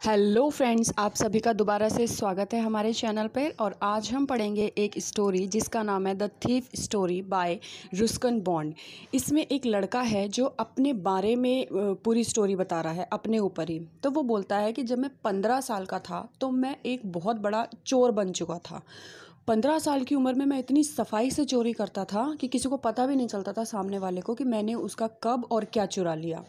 Hello friends, आप सभी का दोबारा से स्वागत है हमारे चैनल पर। और आज हम पढ़ेंगे एक स्टोरी जिसका नाम है the thief story by Ruskin Bond. इसमें एक लड़का है जो अपने बारे में पूरी स्टोरी बता रहा है, अपने ऊपर ही। तो वो बोलता है कि जब मैं 15 साल का था तो मैं एक बहुत बड़ा चोर बन चुका था। 15 साल की उम्र में मैं इतनी सफाई से चोरी करता था कि किसी को पता भी नहीं चलता था, सामने वाले को, कि मैंने उसका कब और क्या चुरा लिया।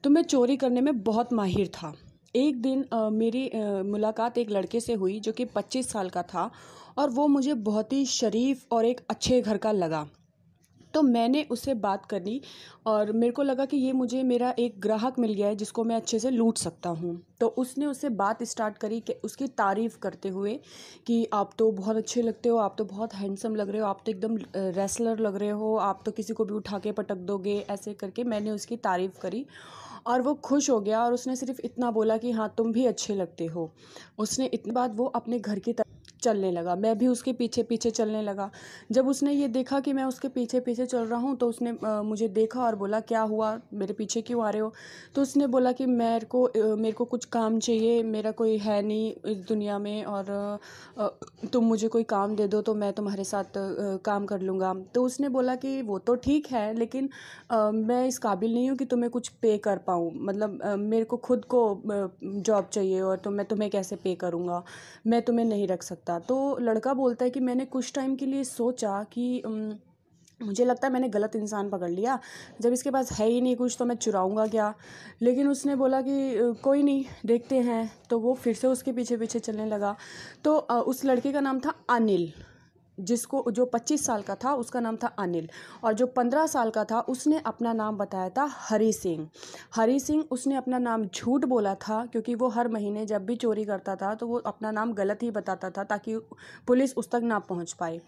तो मैं चोरी करने में बहुत माहिर था। एक दिन मेरी मुलाकात एक लड़के से हुई जो कि 25 साल का था, और वो मुझे बहुत ही शरीफ और एक अच्छे घर का लगा। तो मैंने उससे बात करी और मेरे को लगा कि ये मुझे मेरा एक ग्राहक मिल गया है जिसको मैं अच्छे से लूट सकता हूँ। तो उसने उससे बात स्टार्ट करी कि उसकी तारीफ़ करते हुए कि आप तो बहुत अच्छे लगते हो, आप तो बहुत हैंडसम लग रहे हो, आप तो एकदम रेसलर लग रहे हो, आप तो किसी को भी उठा के पटक दोगे। ऐसे करके मैंने उसकी तारीफ़ करी और वो खुश हो गया। और उसने सिर्फ इतना बोला कि हाँ, तुम भी अच्छे लगते हो। उसने इतने बाद वो अपने घर की तरफ चलने लगा। मैं भी उसके पीछे पीछे चलने लगा। जब उसने ये देखा कि मैं उसके पीछे पीछे चल रहा हूँ तो उसने मुझे देखा और बोला, क्या हुआ, मेरे पीछे क्यों आ रहे हो? तो उसने बोला कि मेरे को कुछ काम चाहिए, मेरा कोई है नहीं इस दुनिया में, और तुम मुझे कोई काम दे दो तो मैं तुम्हारे साथ काम कर लूँगा। तो उसने बोला कि वो तो ठीक है, लेकिन मैं इस काबिल नहीं हूँ कि तुम्हें कुछ पे कर पाऊँ। मतलब मेरे को खुद को जॉब चाहिए, और तो मैं तुम्हें कैसे पे करूँगा, मैं तुम्हें नहीं रख सकता। तो लड़का बोलता है कि मैंने कुछ टाइम के लिए सोचा कि मुझे लगता है मैंने गलत इंसान पकड़ लिया। जब इसके पास है ही नहीं कुछ तो मैं चुराऊँगा क्या? लेकिन उसने बोला कि कोई नहीं, देखते हैं। तो वो फिर से उसके पीछे पीछे चलने लगा। तो उस लड़के का नाम था अनिल। जिसको जो 25 साल का था उसका नाम था अनिल, और जो 15 साल का था उसने अपना नाम बताया था हरी सिंह। हरी सिंह उसने अपना नाम झूठ बोला था, क्योंकि वो हर महीने जब भी चोरी करता था तो वो अपना नाम गलत ही बताता था ताकि पुलिस उस तक ना पहुंच पाए।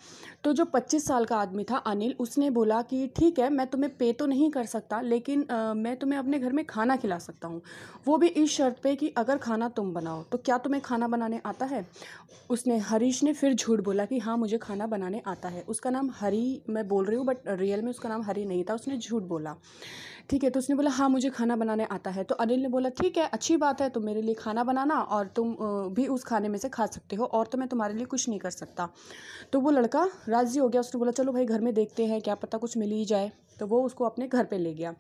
तो जो 25 साल का आदमी था अनिल, उसने बोला कि ठीक है, मैं तुम्हें पे तो नहीं कर सकता, लेकिन मैं तुम्हें अपने घर में खाना खिला सकता हूँ, वो भी इस शर्त पे कि अगर खाना तुम बनाओ। तो क्या तुम्हें खाना बनाने आता है? हरीश ने फिर झूठ बोला कि हाँ, मुझे खाना बनाने आता है। उसका नाम हरी मैं बोल रही हूँ, बट रियल में उसका नाम हरी नहीं था, उसने झूठ बोला। ठीक है, तो उसने बोला हाँ, मुझे खाना बनाने आता है। तो अनिल ने बोला ठीक है, अच्छी बात है, तुम मेरे लिए खाना बनाना और तुम भी उस खाने में से खा सकते हो, और तो मैं तुम्हारे लिए कुछ नहीं कर सकता। तो वो लड़का राज़ी हो गया। उसने बोला चलो भाई, घर में देखते हैं, क्या पता कुछ मिल ही जाए। तो वो उसको अपने घर पे ले गया।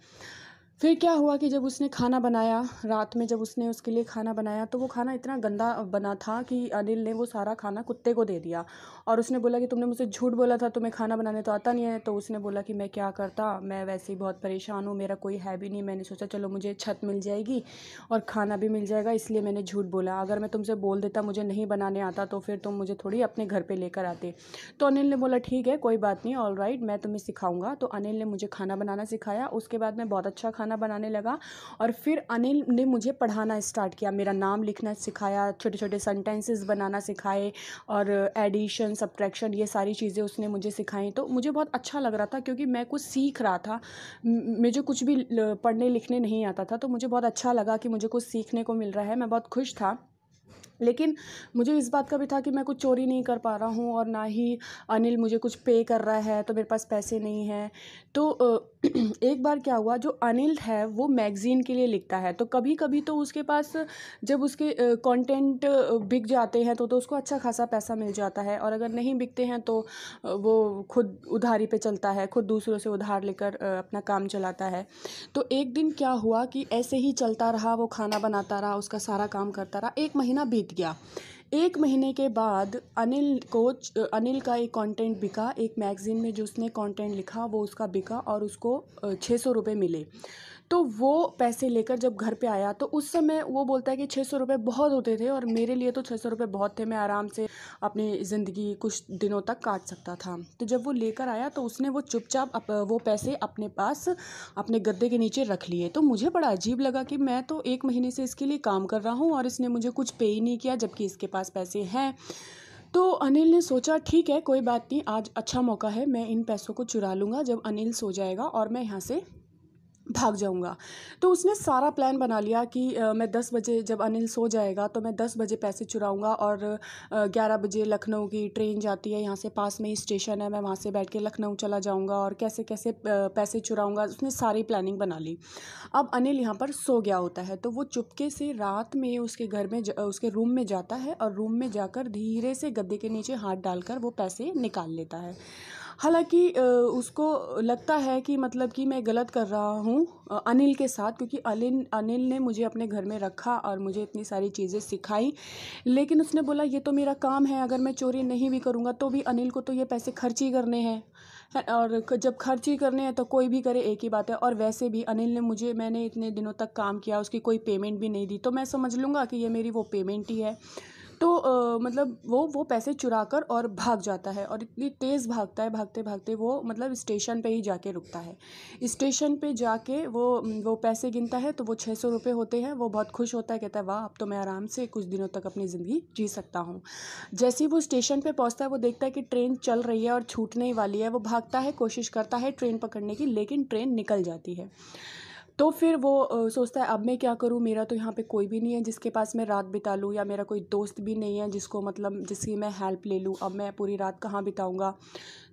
फिर क्या हुआ कि जब उसने खाना बनाया, रात में जब उसने उसके लिए खाना बनाया, तो वो खाना इतना गंदा बना था कि अनिल ने वो सारा खाना कुत्ते को दे दिया। और उसने बोला कि तुमने मुझसे झूठ बोला था, तुम्हें खाना बनाने तो आता नहीं है। तो उसने बोला कि मैं क्या करता, मैं वैसे ही बहुत परेशान हूँ, मेरा कोई है भी नहीं, मैंने सोचा चलो मुझे छत मिल जाएगी और खाना भी मिल जाएगा, इसलिए मैंने झूठ बोला। अगर मैं तुमसे बोल देता मुझे नहीं बनाने आता तो फिर तुम मुझे थोड़ी अपने घर पर लेकर आते। तो अनिल ने बोला ठीक है, कोई बात नहीं, ऑल राइट, मैं तुम्हें सिखाऊंगा। तो अनिल ने मुझे खाना बनाना सिखाया। उसके बाद मैं बहुत अच्छा खाना बनाने लगा। और फिर अनिल ने मुझे पढ़ाना स्टार्ट किया, मेरा नाम लिखना सिखाया, छोटे छोटे सेंटेंसेस बनाना सिखाए, और एडिशन सब्ट्रैक्शन ये सारी चीज़ें उसने मुझे सिखाई। तो मुझे बहुत अच्छा लग रहा था, क्योंकि मैं कुछ सीख रहा था। मुझे कुछ भी पढ़ने लिखने नहीं आता था, तो मुझे बहुत अच्छा लगा कि मुझे कुछ सीखने को मिल रहा है। मैं बहुत खुश था। लेकिन मुझे इस बात का भी था कि मैं कुछ चोरी नहीं कर पा रहा हूँ, और ना ही अनिल मुझे कुछ पे कर रहा है, तो मेरे पास पैसे नहीं हैं। तो एक बार क्या हुआ, जो अनिल है वो मैगज़ीन के लिए लिखता है। तो कभी कभी तो उसके पास जब उसके कंटेंट बिक जाते हैं तो उसको अच्छा खासा पैसा मिल जाता है, और अगर नहीं बिकते हैं तो वो खुद उधारी पे चलता है, खुद दूसरों से उधार लेकर अपना काम चलाता है। तो एक दिन क्या हुआ कि ऐसे ही चलता रहा, वो खाना बनाता रहा, उसका सारा काम करता रहा। 1 महीना बीत गया। 1 महीने के बाद अनिल का एक कंटेंट बिका। एक मैगज़ीन में जो उसने कंटेंट लिखा वो उसका बिका, और उसको 600 रुपये मिले। तो वो पैसे लेकर जब घर पे आया तो उस समय वो बोलता है कि 600 रुपये बहुत होते थे, और मेरे लिए तो 600 रुपये बहुत थे, मैं आराम से अपनी ज़िंदगी कुछ दिनों तक काट सकता था। तो जब वो लेकर आया तो उसने वो चुपचाप वो पैसे अपने पास अपने गद्दे के नीचे रख लिए। तो मुझे बड़ा अजीब लगा कि मैं तो 1 महीने से इसके लिए काम कर रहा हूँ और इसने मुझे कुछ पे ही नहीं किया, जबकि इसके पास पैसे हैं। तो अनिल ने सोचा ठीक है, कोई बात नहीं, आज अच्छा मौका है, मैं इन पैसों को चुरा लूँगा जब अनिल सो जाएगा और मैं यहाँ से भाग जाऊँगा। तो उसने सारा प्लान बना लिया कि मैं 10 बजे जब अनिल सो जाएगा तो मैं 10 बजे पैसे चुराऊँगा और 11 बजे लखनऊ की ट्रेन जाती है, यहाँ से पास में ही स्टेशन है, मैं वहाँ से बैठ के लखनऊ चला जाऊँगा और कैसे-कैसे पैसे चुराऊँगा, उसने सारी प्लानिंग बना ली। अब अनिल यहाँ पर सो गया होता है, तो वो चुपके से रात में उसके घर में उसके रूम में जाता है और रूम में जाकर धीरे से गद्दे के नीचे हाथ डालकर वो पैसे निकाल लेता है। हालाँकि उसको लगता है कि मतलब कि मैं गलत कर रहा हूँ अनिल के साथ, क्योंकि अलिन अनिल ने मुझे अपने घर में रखा और मुझे इतनी सारी चीज़ें सिखाई। लेकिन उसने बोला ये तो मेरा काम है, अगर मैं चोरी नहीं भी करूँगा तो भी अनिल को तो ये पैसे खर्च ही करने हैं। है और जब खर्च ही करने हैं तो कोई भी करे, एक ही बात है। और वैसे भी अनिल ने मैंने इतने दिनों तक काम किया, उसकी कोई पेमेंट भी नहीं दी, तो मैं समझ लूँगा कि ये मेरी वो पेमेंट ही है। तो मतलब वो पैसे चुरा कर और भाग जाता है और इतनी तेज़ भागता है, भागते-भागते वो मतलब स्टेशन पे ही जाके रुकता है। स्टेशन पे जाके वो पैसे गिनता है, तो वो 600 रुपए होते हैं। वो बहुत खुश होता है, कहता है वाह! अब तो मैं आराम से कुछ दिनों तक अपनी ज़िंदगी जी सकता हूँ। जैसे ही वो स्टेशन पे पहुँचता है, वो देखता है कि ट्रेन चल रही है और छूटने ही वाली है। वो भागता है, कोशिश करता है ट्रेन पकड़ने की, लेकिन ट्रेन निकल जाती है। तो फिर वो सोचता है अब मैं क्या करूँ, मेरा तो यहाँ पे कोई भी नहीं है जिसके पास मैं रात बिता लूँ, या मेरा कोई दोस्त भी नहीं है जिसको मतलब जिसकी मैं हेल्प ले लूँ, अब मैं पूरी रात कहाँ बिताऊँगा।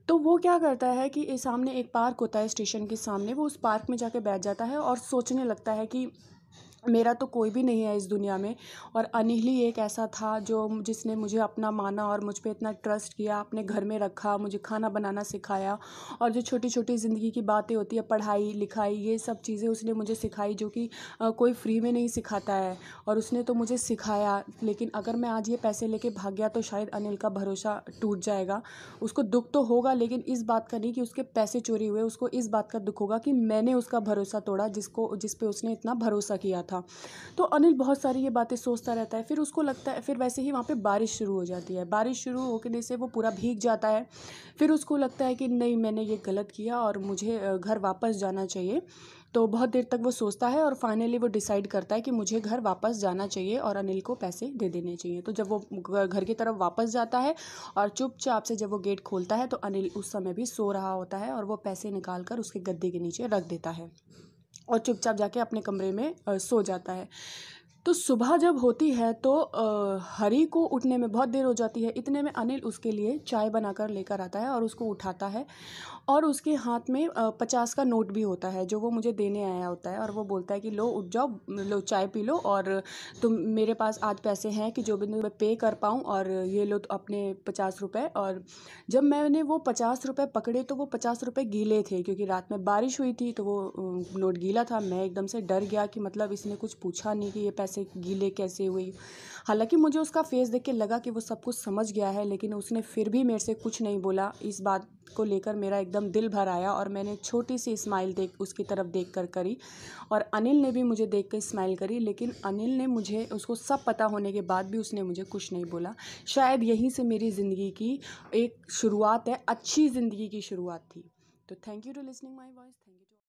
तो वो क्या करता है कि सामने एक पार्क होता है स्टेशन के सामने, वो उस पार्क में जाके बैठ जाता है और सोचने लगता है कि मेरा तो कोई भी नहीं है इस दुनिया में, और अनिल ही एक ऐसा था जो जिसने मुझे अपना माना और मुझ पे इतना ट्रस्ट किया, अपने घर में रखा, मुझे खाना बनाना सिखाया, और जो छोटी-छोटी ज़िंदगी की बातें होती है, पढ़ाई, लिखाई, ये सब चीज़ें उसने मुझे सिखाई, जो कि कोई फ्री में नहीं सिखाता है, और उसने तो मुझे सिखाया। लेकिन अगर मैं आज ये पैसे लेके भाग गया तो शायद अनिल का भरोसा टूट जाएगा। उसको दुःख तो होगा, लेकिन इस बात का नहीं कि उसके पैसे चोरी हुए, उसको इस बात का दुःख होगा कि मैंने उसका भरोसा तोड़ा, जिस पे उसने इतना भरोसा किया था। तो अनिल बहुत सारी ये बातें सोचता रहता है। फिर उसको लगता है, फिर वैसे ही वहाँ पे बारिश शुरू हो जाती है। बारिश शुरू होने से वो पूरा भीग जाता है। फिर उसको लगता है कि नहीं, मैंने ये गलत किया और मुझे घर वापस जाना चाहिए। तो बहुत देर तक वो सोचता है और फाइनली वो डिसाइड करता है कि मुझे घर वापस जाना चाहिए और अनिल को पैसे दे देने चाहिए। तो जब वो घर की तरफ वापस जाता है और चुपचाप से जब वो गेट खोलता है, तो अनिल उस समय भी सो रहा होता है और वो पैसे निकाल कर उसके गद्दे के नीचे रख देता है और चुपचाप जाके अपने कमरे में सो जाता है। तो सुबह जब होती है तो हरी को उठने में बहुत देर हो जाती है। इतने में अनिल उसके लिए चाय बनाकर लेकर आता है और उसको उठाता है, और उसके हाथ में 50 का नोट भी होता है जो वो मुझे देने आया होता है, और वो बोलता है कि लो उठ जाओ, लो चाय पी लो, और तुम मेरे पास आज पैसे हैं कि जो भी मैं पे कर पाऊँ, और ये लो तो अपने 50 रुपये। और जब मैंने वो 50 रुपये पकड़े तो वो 50 रुपये गीले थे, क्योंकि रात में बारिश हुई थी, तो वो नोट गीला था। मैं एकदम से डर गया कि मतलब इसने कुछ पूछा नहीं कि ये पैसे गीले कैसे हुई। हालांकि मुझे उसका फेस देख के लगा कि वो सब कुछ समझ गया है, लेकिन उसने फिर भी मेरे से कुछ नहीं बोला। इस बात को लेकर मेरा एकदम दिल भर आया और मैंने छोटी सी स्माइल उसकी तरफ देख कर करी, और अनिल ने भी मुझे देख कर स्माइल करी। लेकिन अनिल ने मुझे, उसको सब पता होने के बाद भी उसने मुझे कुछ नहीं बोला। शायद यहीं से मेरी ज़िंदगी की एक शुरुआत है, अच्छी ज़िंदगी की शुरुआत थी। तो thank you to listening my voice. Thank you.